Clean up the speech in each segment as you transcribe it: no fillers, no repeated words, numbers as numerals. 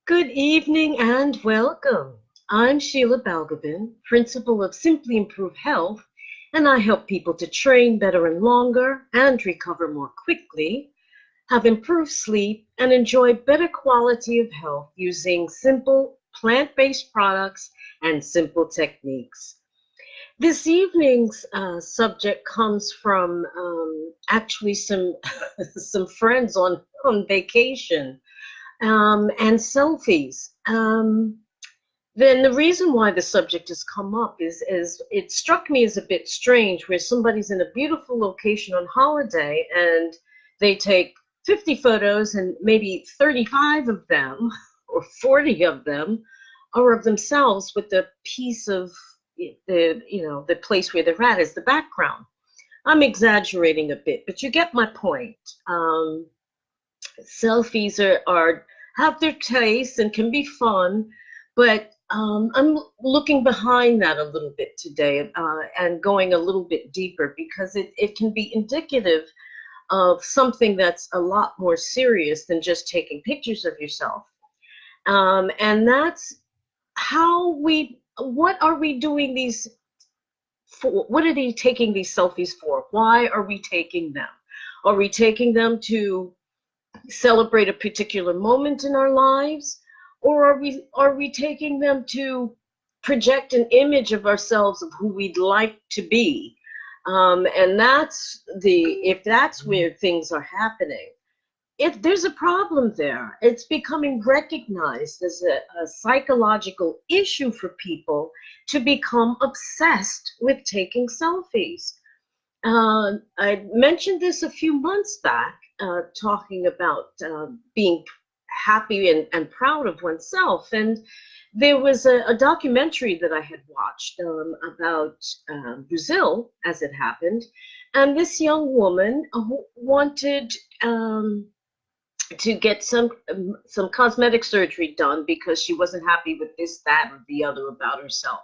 Good evening and welcome. I'm Sheila Balgobin, principal of Simply Improve Health, and I help people to train better and longer and recover more quickly, have improved sleep, and enjoy better quality of health using simple plant-based products and simple techniques. This evening's subject comes from actually some some friends on vacation and selfies. Then the reason why the subject has come up is it struck me as a bit strange where somebody's in a beautiful location on holiday and they take 50 photos and maybe 35 of them or 40 of them are of themselves with the piece of the place where they're at as the background. I'm exaggerating a bit, but you get my point. Selfies are have their taste and can be fun, but I'm looking behind that a little bit today and going a little bit deeper because it can be indicative of something that's a lot more serious than just taking pictures of yourself. And that's what are we doing these for? What are they taking these selfies for? Why are we taking them? Are we taking them to celebrate a particular moment in our lives, or are we taking them to project an image of ourselves of who we'd like to be? And if that's where things are happening, if there's a problem there, it's becoming recognized as a psychological issue for people to become obsessed with taking selfies. I mentioned this a few months back, talking about being happy and proud of oneself. And there was a documentary that I had watched about Brazil, as it happened. And this young woman wanted to get some cosmetic surgery done because she wasn't happy with this, that, or the other about herself.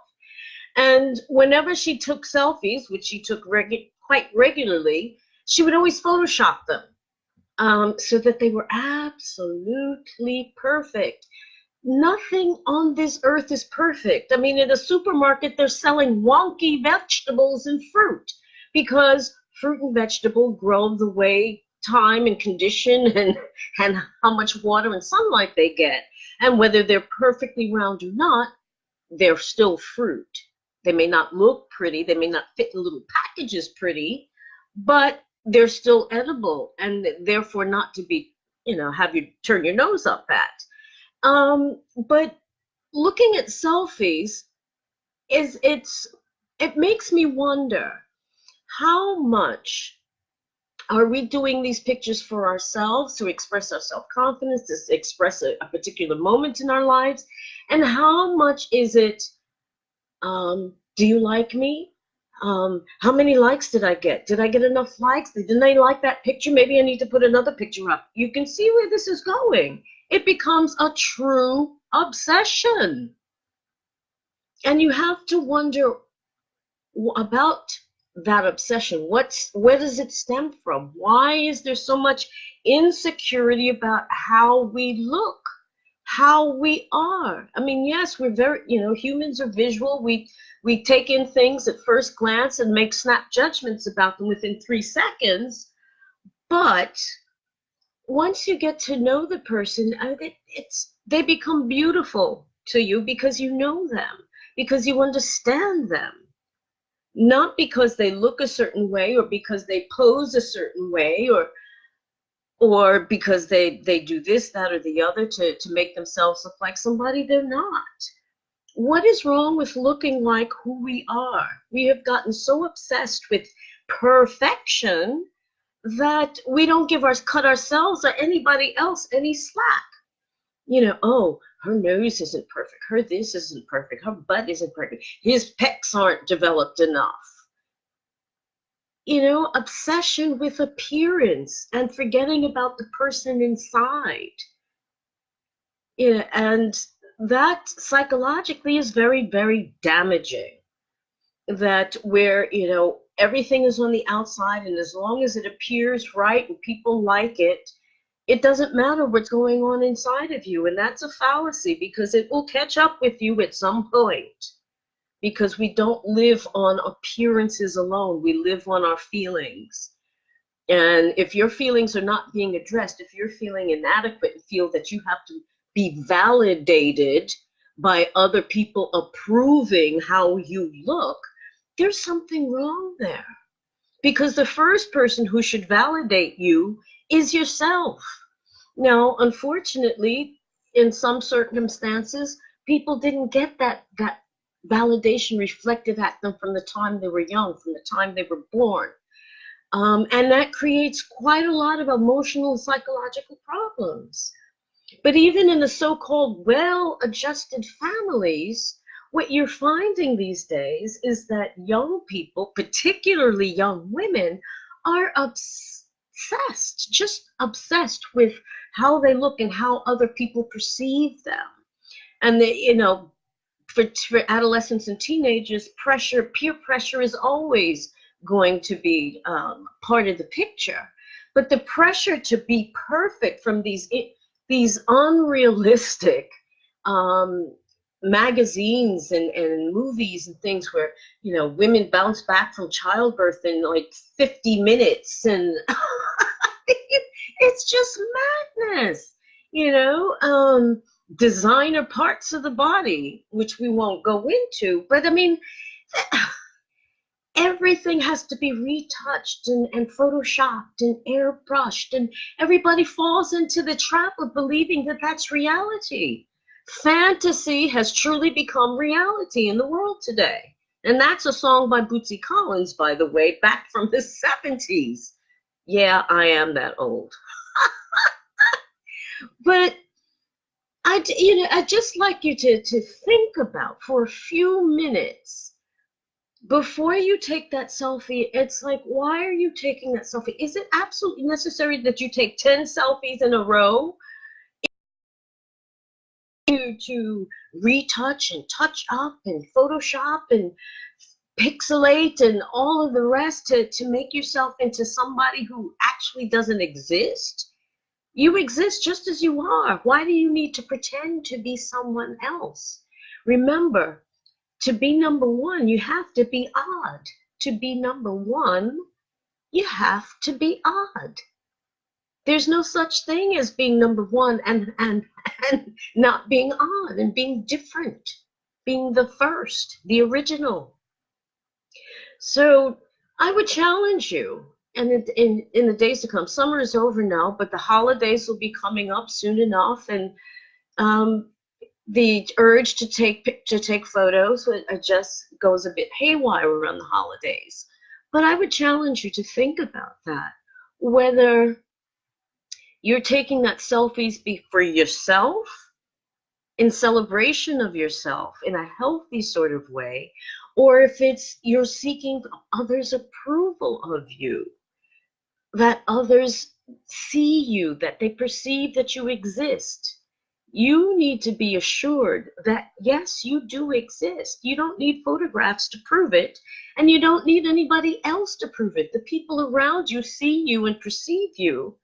And whenever she took selfies, which she took quite regularly, she would always Photoshop them so that they were absolutely perfect. Nothing on this earth is perfect. I mean, in a supermarket, they're selling wonky vegetables and fruit because fruit and vegetable grow the way time and condition and how much water and sunlight they get. And whether they're perfectly round or not, they're still fruit. They may not look pretty, they may not fit in little packages pretty, but they're still edible and therefore not to be, have you turn your nose up at. But looking at selfies it makes me wonder how much are we doing these pictures for ourselves to express our self-confidence, to express a particular moment in our lives, and how much is it do you like me? How many likes did I get? Did I get enough likes? Didn't they like that picture? Maybe I need to put another picture up. You can see where this is going. It becomes a true obsession. And you have to wonder about that obsession. Where does it stem from? Why is there so much insecurity about how we look, how we are? I mean, yes, we're very, humans are visual. We take in things at first glance and make snap judgments about them within 3 seconds. But once you get to know the person, they become beautiful to you because you know them, because you understand them, not because they look a certain way or because they pose a certain way or because they do this, that, or the other to make themselves look like somebody they're not. What is wrong with looking like who we are? We have gotten so obsessed with perfection that we don't cut ourselves or anybody else any slack. Oh, her nose isn't perfect. Her this isn't perfect. Her butt isn't perfect. His pecs aren't developed enough. Obsession with appearance and forgetting about the person inside. And that psychologically is very, very damaging. That where, everything is on the outside, and as long as it appears right and people like it, It doesn't matter what's going on inside of you. And that's a fallacy, because it will catch up with you at some point. Because we don't live on appearances alone, we live on our feelings. And if your feelings are not being addressed, if you're feeling inadequate and feel that you have to be validated by other people approving how you look, there's something wrong there. Because the first person who should validate you is yourself. Now, unfortunately, in some circumstances, people didn't get that validation reflected at them from the time they were young, from the time they were born. And that creates quite a lot of emotional and psychological problems. But even in the so-called well-adjusted families, what you're finding these days is that young people, particularly young women, are obsessed, just obsessed with how they look and how other people perceive them. And they, for adolescents and teenagers, peer pressure is always going to be part of the picture. But the pressure to be perfect from these unrealistic magazines and movies and things where, women bounce back from childbirth in like 50 minutes, and it's just madness, designer parts of the body, which we won't go into. But I mean, everything has to be retouched and photoshopped and airbrushed, and everybody falls into the trap of believing that that's reality. Fantasy has truly become reality in the world today. And that's a song by Bootsy Collins, by the way, back from the 70s. Yeah, I am that old. But I'd just like you to think about for a few minutes before you take that selfie. It's like, why are you taking that selfie? Is it absolutely necessary that you take 10 selfies in a row to retouch and touch up and Photoshop and pixelate and all of the rest to make yourself into somebody who actually doesn't exist? You exist just as you are. Why do you need to pretend to be someone else? Remember, to be number one, you have to be odd. To be number one, you have to be odd. There's no such thing as being number one and not being odd and being different, being the first, the original. So I would challenge you, and in the days to come, summer is over now, but the holidays will be coming up soon enough, and the urge to take photos just goes a bit haywire around the holidays. But I would challenge you to think about that, whether you're taking that selfies be for yourself, in celebration of yourself in a healthy sort of way, or if it's you're seeking others' approval of you, that others see you, that they perceive that you exist. You need to be assured that, yes, you do exist. You don't need photographs to prove it, and you don't need anybody else to prove it. The people around you see you and perceive you.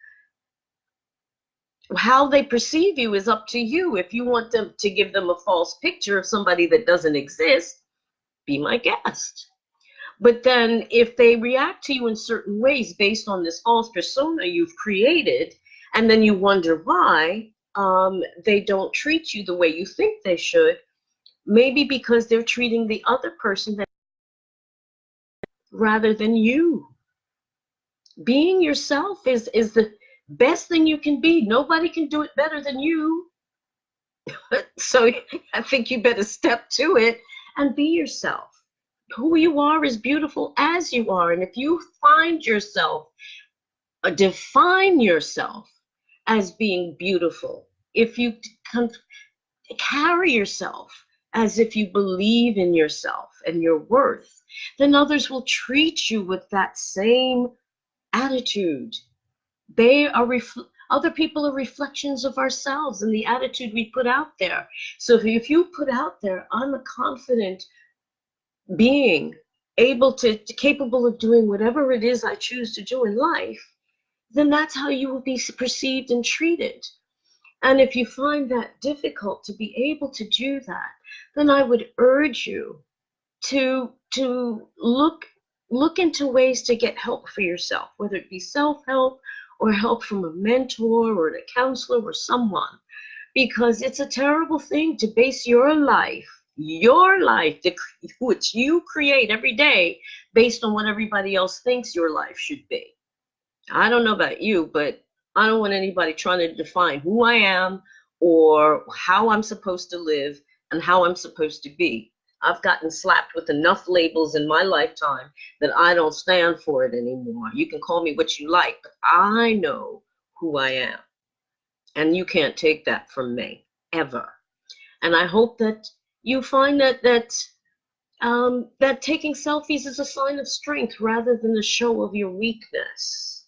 How they perceive you is up to you. If you want them to give them a false picture of somebody that doesn't exist, be my guest. But then if they react to you in certain ways based on this false persona you've created, and then you wonder why they don't treat you the way you think they should, maybe because they're treating the other person rather than you. Being yourself is the best thing you can be. Nobody can do it better than you. So I think you better step to it and be yourself. Who you are is beautiful as you are. And if you find yourself, define yourself as being beautiful, if you carry yourself as if you believe in yourself and your worth, then others will treat you with that same attitude. Other people are reflections of ourselves and the attitude we put out there. So if you put out there, I'm a confident being, capable of doing whatever it is I choose to do in life, then that's how you will be perceived and treated. And if you find that difficult to be able to do that, then I would urge you to look into ways to get help for yourself, whether it be self-help or help from a mentor or a counselor or someone, because it's a terrible thing to base your life, which you create every day, based on what everybody else thinks your life should be. I don't know about you, but I don't want anybody trying to define who I am or how I'm supposed to live and how I'm supposed to be. I've gotten slapped with enough labels in my lifetime that I don't stand for it anymore. You can call me what you like, but I know who I am. And you can't take that from me, ever. And I hope that you find that taking selfies is a sign of strength rather than a show of your weakness.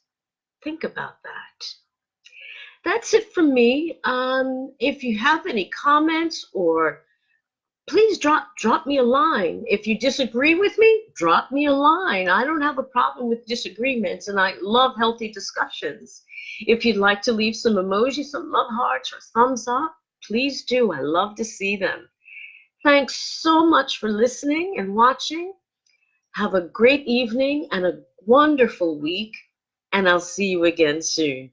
Think about that. That's it from me. If you have any comments, or please drop me a line. If you disagree with me, drop me a line. I don't have a problem with disagreements, and I love healthy discussions. If you'd like to leave some emojis, some love hearts, or thumbs up, please do. I love to see them. Thanks so much for listening and watching. Have a great evening and a wonderful week, and I'll see you again soon.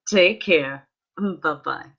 Take care. Bye-bye.